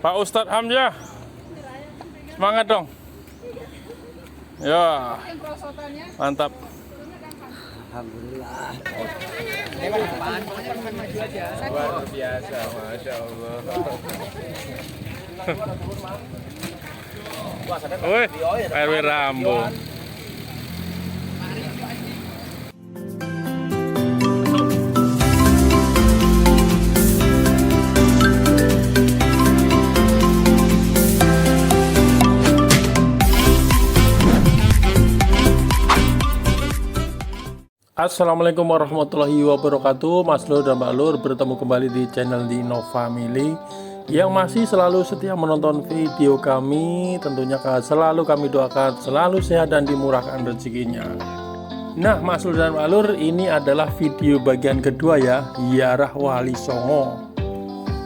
Pak Ustadz Hamzah, semangat dong. Ya, mantap. Alhamdulillah. Luar biasa, masya Allah. Woi, RW Rambo. Assalamualaikum warahmatullahi wabarakatuh. Mas Lur dan Mbak Lur bertemu kembali di channel Dino Family yang masih selalu setia menonton video kami. Tentunya selalu kami doakan selalu sehat dan dimurahkan rezekinya. Nah, Mas Lur dan Mbak Lur, ini adalah video bagian kedua ya, ziarah Wali Songo.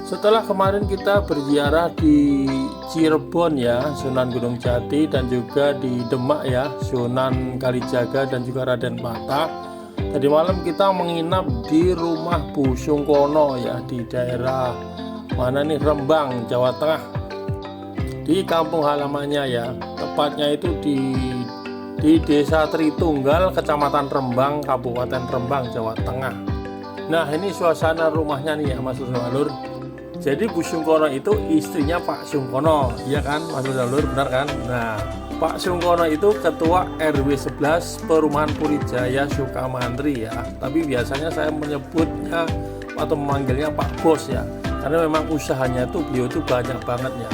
Setelah kemarin kita berziarah di Cirebon ya, Sunan Gunung Jati, dan juga di Demak ya, Sunan Kalijaga dan juga Raden Patah. Tadi malam kita menginap di rumah Bu Sungkono ya, di daerah mana nih, Rembang, Jawa Tengah, di kampung halamannya ya, tepatnya itu di Desa Tritunggal, Kecamatan Rembang, Kabupaten Rembang, Jawa Tengah. Nah, ini suasana rumahnya nih ya, Mas Lur. Jadi Bu Sungkono itu istrinya Pak Sungkono, iya kan Mas Lur, benar kan? Nah, Pak Sungkono itu ketua RW 11 Perumahan Purijaya Sukamantri ya. Tapi biasanya saya menyebutnya atau memanggilnya Pak Bos ya, karena memang usahanya itu beliau itu banyak banget ya.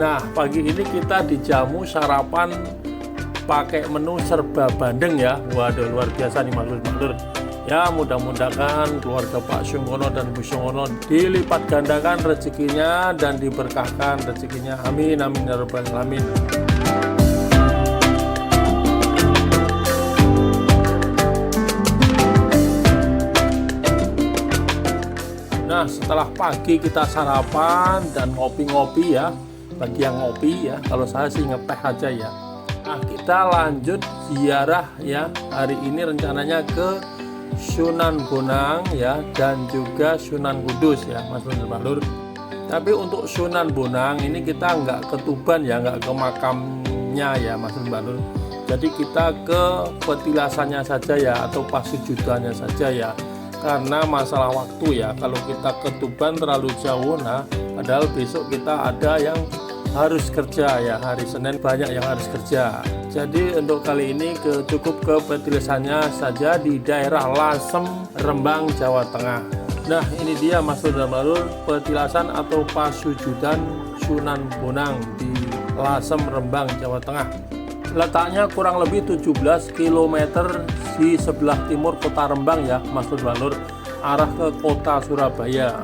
Nah, pagi ini kita dijamu sarapan pakai menu serba bandeng ya. Waduh, luar biasa nih Mas Lur. Ya, mudah-mudahan keluarga Pak Sungkono dan Bu Sungkono dilipat gandakan rezekinya dan diberkahkan rezekinya. Amin, amin ya rabbal alamin. Nah, setelah pagi kita sarapan dan ngopi-ngopi ya. Bagi yang ngopi ya, kalau saya sih ngeteh aja ya. Nah, kita lanjut ziarah ya. Hari ini rencananya ke Sunan Bonang ya, dan juga Sunan Kudus ya, Mas Lur. Tapi untuk Sunan Bonang ini kita nggak ke Tuban ya, nggak ke makamnya ya, Mas Lur. Jadi kita ke petilasannya saja ya, atau pasujudannya saja ya. Karena masalah waktu ya, kalau kita ke Tuban terlalu jauh, nah padahal besok kita ada yang harus kerja ya, hari Senin banyak yang harus kerja. Jadi untuk kali ini cukup ke petilasannya saja di daerah Lasem, Rembang, Jawa Tengah. Nah, ini dia Mas Lur dan Mbak Lur, petilasan atau pasujudan Sunan Bonang di Lasem, Rembang, Jawa Tengah. Letaknya kurang lebih 17 km di sebelah timur kota Rembang ya, Mas Lur dan Mbak Lur, arah ke kota Surabaya.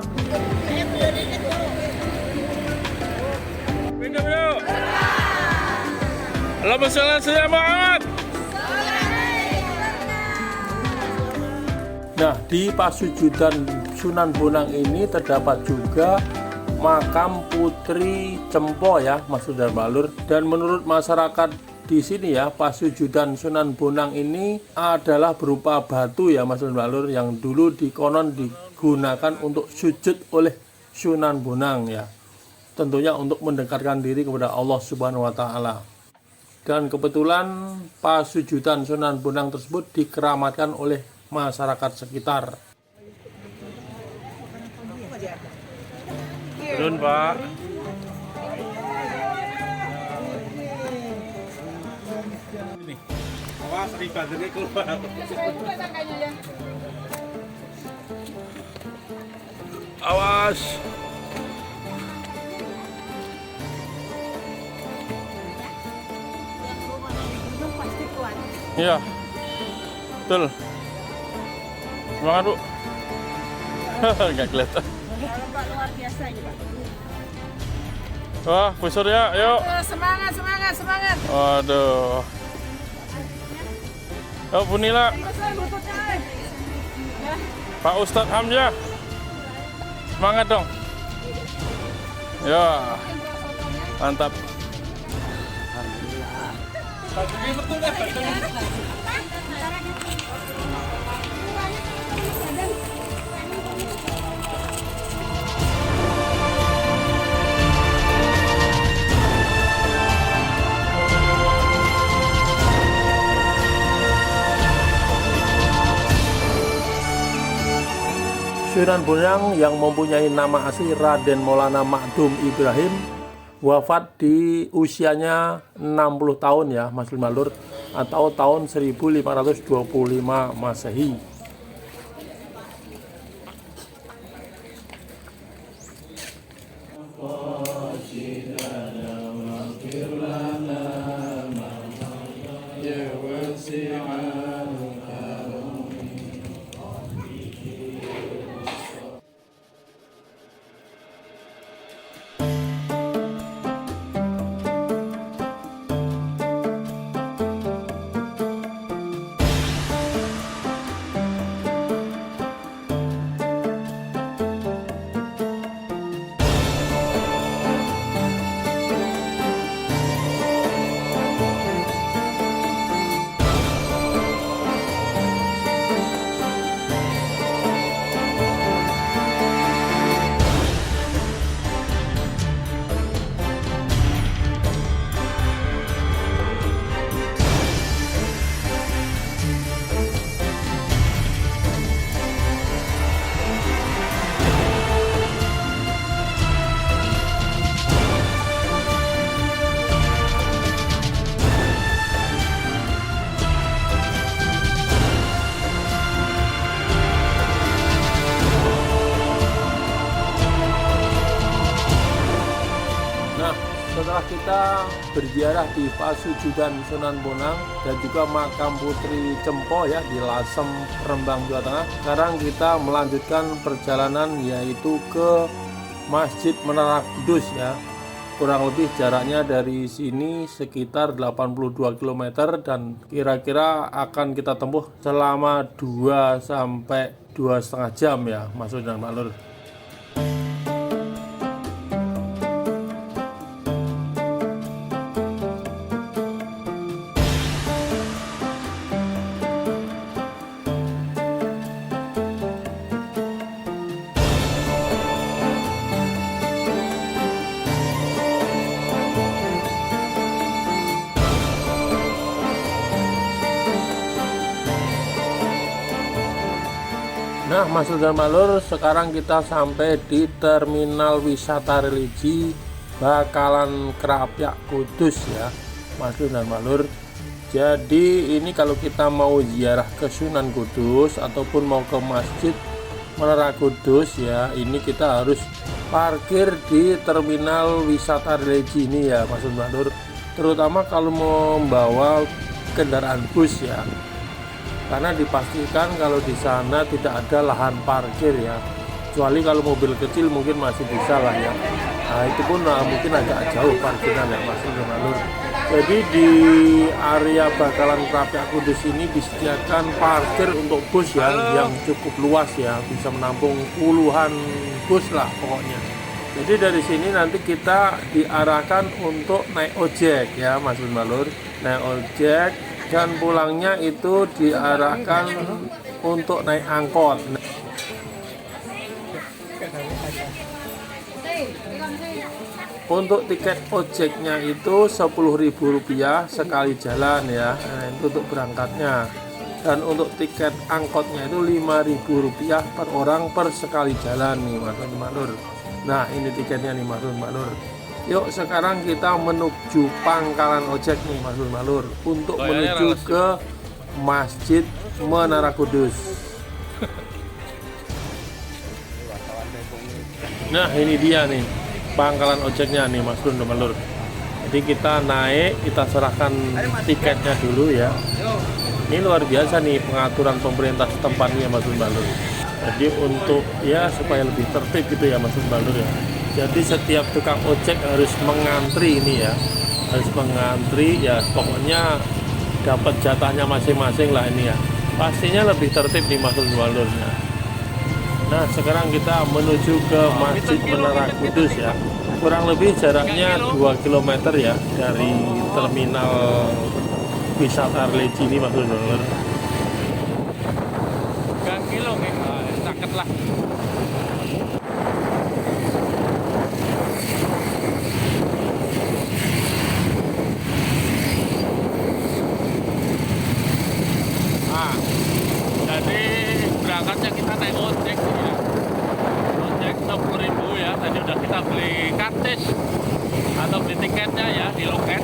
Allahumma sholli ala sayyidina Muhammad. Nah, di pasujudan Sunan Bonang ini terdapat juga makam Putri Cempo ya, Mas Lur dan Mbak Lur. Dan menurut masyarakat di sini ya, pasujudan Sunan Bonang ini adalah berupa batu ya, Mas Lur dan Mbak Lur, yang dulu dikonon digunakan untuk sujud oleh Sunan Bonang ya. Tentunya untuk mendekatkan diri kepada Allah Subhanahu wa taala. Dan kebetulan pasujudan Sunan Bonang tersebut dikeramatkan oleh masyarakat sekitar. Turun, Pak. Ini. Awas ribatannya keluar. Awas. Iya, betul. Semangat, Bu. Nggak kelihatan. Luar biasa ini, Pak. Wah, busur ya, yuk. Semangat. Waduh. Yuk, Bu Nila. Pak Ustadz Hamzah. Semangat dong. Ya, mantap. Sunan Bonang yang mempunyai nama asli Raden Maulana Makdum Ibrahim wafat di usianya 60 tahun ya Mas Malur, atau tahun 1525 Masehi. Setelah kita berziarah di Pasujudan Sunan Bonang dan juga makam Putri Cempo ya di Lasem, Rembang, Jawa Tengah, sekarang kita melanjutkan perjalanan yaitu ke Masjid Menara Kudus ya. Kurang lebih jaraknya dari sini sekitar 82 km dan kira-kira akan kita tempuh selama 2 sampai 2,5 jam ya Mas dan Malur. Nah Mas dan Malur, sekarang kita sampai di terminal wisata religi Bakalan Krapyak Kudus ya Mas dan Malur. Jadi ini kalau kita mau ziarah ke Sunan Kudus ataupun mau ke Masjid Menara Kudus ya, ini kita harus parkir di terminal wisata religi ini ya Mas dan Malur. Terutama kalau mau membawa kendaraan bus ya, karena dipastikan kalau di sana tidak ada lahan parkir ya, kecuali kalau mobil kecil mungkin masih bisa lah ya. Nah itu pun mungkin agak jauh parkiran ya Mas dan Malur. Jadi di area Bakalan Krapyak Kudus ini disediakan parkir untuk bus ya, yang cukup luas ya, bisa menampung puluhan bus lah pokoknya. Jadi dari sini nanti kita diarahkan untuk naik ojek ya Mas dan Malur, naik ojek. Dan pulangnya itu diarahkan untuk naik angkot. Untuk tiket ojeknya itu Rp10.000 sekali jalan ya, nah, itu untuk berangkatnya. Dan untuk tiket angkotnya itu Rp5.000 per orang per sekali jalan nih Mas dan Malur. Nah ini tiketnya nih Mas dan Malur. Yuk sekarang kita menuju pangkalan ojek nih Mas Malur untuk menuju ke Masjid Menara Kudus. Nah ini dia nih pangkalan ojeknya nih Mas dan Malur. Jadi kita naik, kita serahkan tiketnya dulu ya. Ini luar biasa nih pengaturan pemerintah setempat nih Mas Malur. Jadi untuk ya supaya lebih tertib gitu ya Mas Malur ya. Jadi setiap tukang ojek harus mengantri ini ya, harus mengantri ya, pokoknya dapat jatahnya masing-masing lah ini ya. Pastinya lebih tertib di Mas Malurnya. Nah sekarang kita menuju ke Masjid Menara Kudus ya. Kurang lebih jaraknya 2 km ya dari terminal wisata religi ini Mas Malur. 3 kilo sakit lah. Jadi berangkatnya kita naik ojek ya. tadi udah kita beli karcis atau beli tiketnya ya di loket.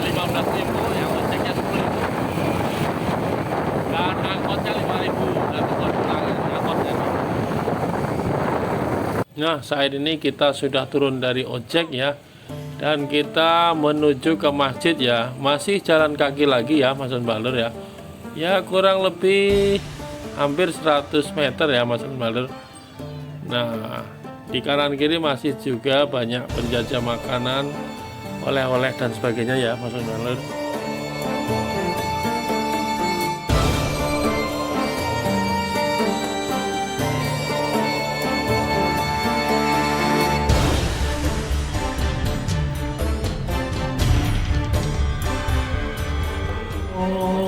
15.000, yang ojeknya 10.000 dan angkotnya 5.000 dan angkot pulang angkotnya. Nah, saat ini kita sudah turun dari ojek ya, dan kita menuju ke masjid ya. Masih jalan kaki lagi ya Mas dan Mbak Lur ya. Ya kurang lebih hampir 100 meter ya Mas dan Mbak Lur. Nah, di kanan kiri masih juga banyak penjajah makanan, oleh-oleh dan sebagainya ya Mas dan Mbak Lur.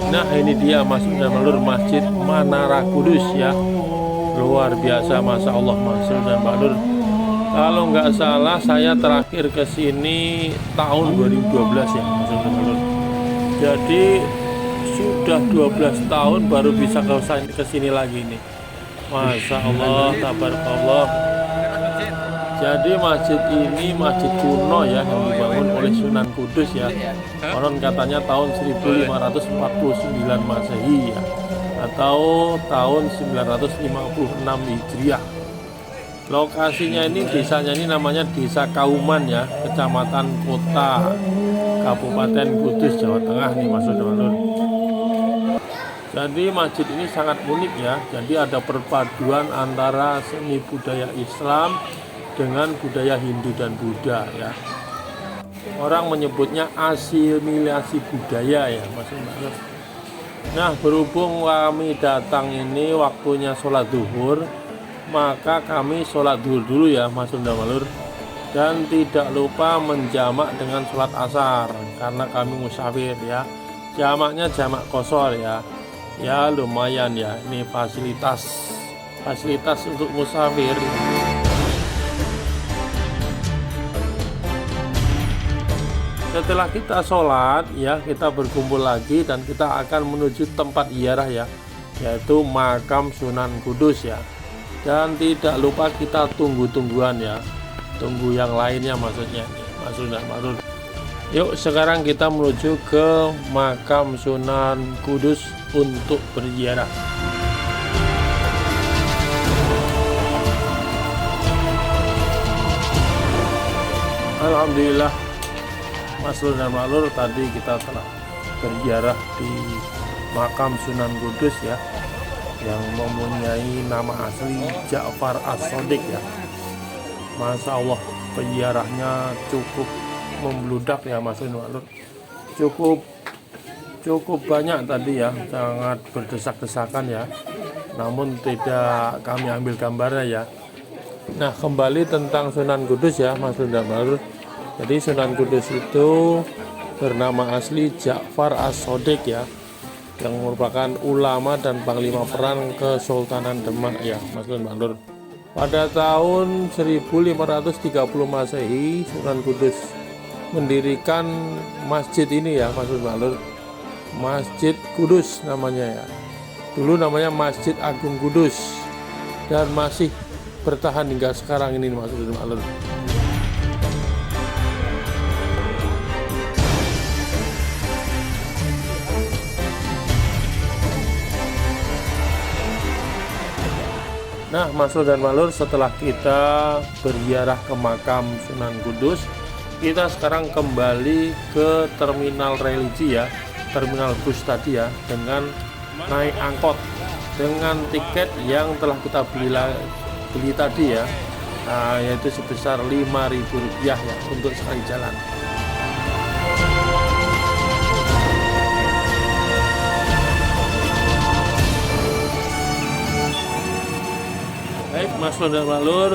Nah, ini dia Mas dan Mbak Lur, Masjid Menara Kudus ya. Luar biasa, Masya Allah Mas dan Mbak Lur. Kalau nggak salah saya terakhir ke sini tahun 2012 ya Mas dan Mbak Lur. Jadi sudah 12 tahun baru bisa ke sini lagi nih. Masya Allah, tabarakallah. Jadi masjid ini masjid kuno ya, yang dibangun oleh Sunan Kudus ya. Konon katanya tahun 1549 Masehi ya, atau tahun 956 Hijriah. Lokasinya ini, desanya ini namanya Desa Kauman ya, Kecamatan Kota, Kabupaten Kudus, Jawa Tengah nih Mas Saudara. Jadi masjid ini sangat unik ya. Jadi ada perpaduan antara seni budaya Islam dengan budaya Hindu dan Buddha ya. Orang menyebutnya asimilasi budaya ya Mas. Nah, berhubung kami datang ini waktunya sholat zuhur, maka kami sholat zuhur dulu ya Mas Malur, dan tidak lupa menjamak dengan sholat asar karena kami musafir ya. Jamaknya jamak qashar ya. Ya lumayan ya, ini fasilitas untuk musafir. Setelah kita sholat ya, kita berkumpul lagi dan kita akan menuju tempat ziarah ya, yaitu makam Sunan Kudus ya. Dan tidak lupa kita tunggu-tungguan ya, tunggu yang lainnya maksudnya nih, maksudnya Marun. Yuk sekarang kita menuju ke makam Sunan Kudus untuk berziarah. Alhamdulillah Mas Lur dan Mbak Lur, tadi kita telah berziarah di makam Sunan Kudus ya, yang mempunyai nama asli Ja'far As-Shadiq ya. Masya Allah, penziarahnya cukup membludak ya Mas Lur dan Mbak Lur. Cukup banyak tadi ya, sangat berdesak-desakan ya. Namun tidak kami ambil gambarnya ya. Nah, kembali tentang Sunan Kudus ya Mas Lur dan Mbak Lur. Jadi Sunan Kudus itu bernama asli Ja'far As-Shadiq ya, yang merupakan ulama dan panglima perang Kesultanan Demak ya Mas Lur dan Mbak Lur. Pada tahun 1530 Masehi, Sunan Kudus mendirikan masjid ini ya Mas Lur dan Mbak Lur. Masjid Kudus namanya ya. Dulu namanya Masjid Agung Kudus dan masih bertahan hingga sekarang ini Mas Lur dan Mbak Lur. Nah, Mas Lur dan Mbak Lur, setelah kita berziarah ke makam Sunan Kudus, kita sekarang kembali ke terminal religi ya, terminal bus tadi ya, dengan naik angkot dengan tiket yang telah kita beli tadi ya, yaitu sebesar Rp5.000 ya untuk sekali jalan. Baik Mas Lur dan Mbak Lur,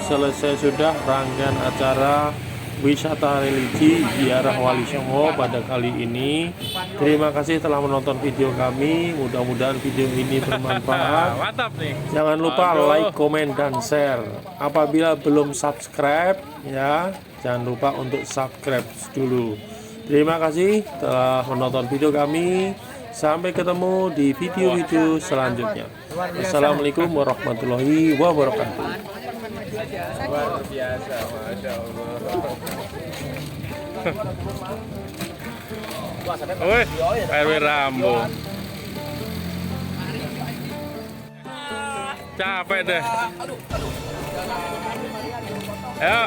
selesai sudah rangkaian acara wisata religi ziarah Wali Songo pada kali ini. Terima kasih telah menonton video kami, mudah-mudahan video ini bermanfaat. Mantap nih. Jangan lupa like, komen, dan share. Apabila belum subscribe ya, jangan lupa untuk subscribe dulu. Terima kasih telah menonton video kami. Sampai ketemu di video-video selanjutnya. Assalamualaikum warahmatullahi wabarakatuh. Luar biasa, masya Allah. Woi, RW Rambo. Capek deh. Ayo.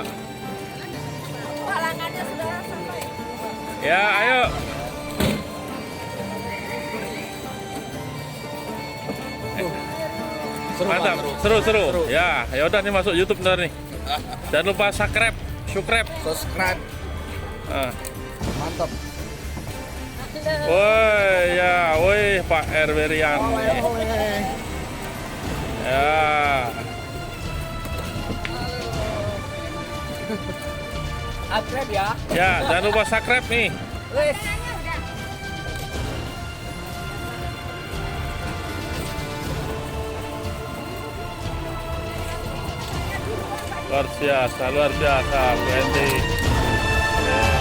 Halangannya sudah sampai. Ya, ayo. Mantap, seru. Ya, ya udah nih masuk YouTube ntar nih. Jangan lupa subscribe. Subscribe. Ah. Mantap. Woi, ya, woi Pak RW Rian. Ya. Subscribe ya. Ya, jangan lupa subscribe nih. Luar biasa, BND. Ya.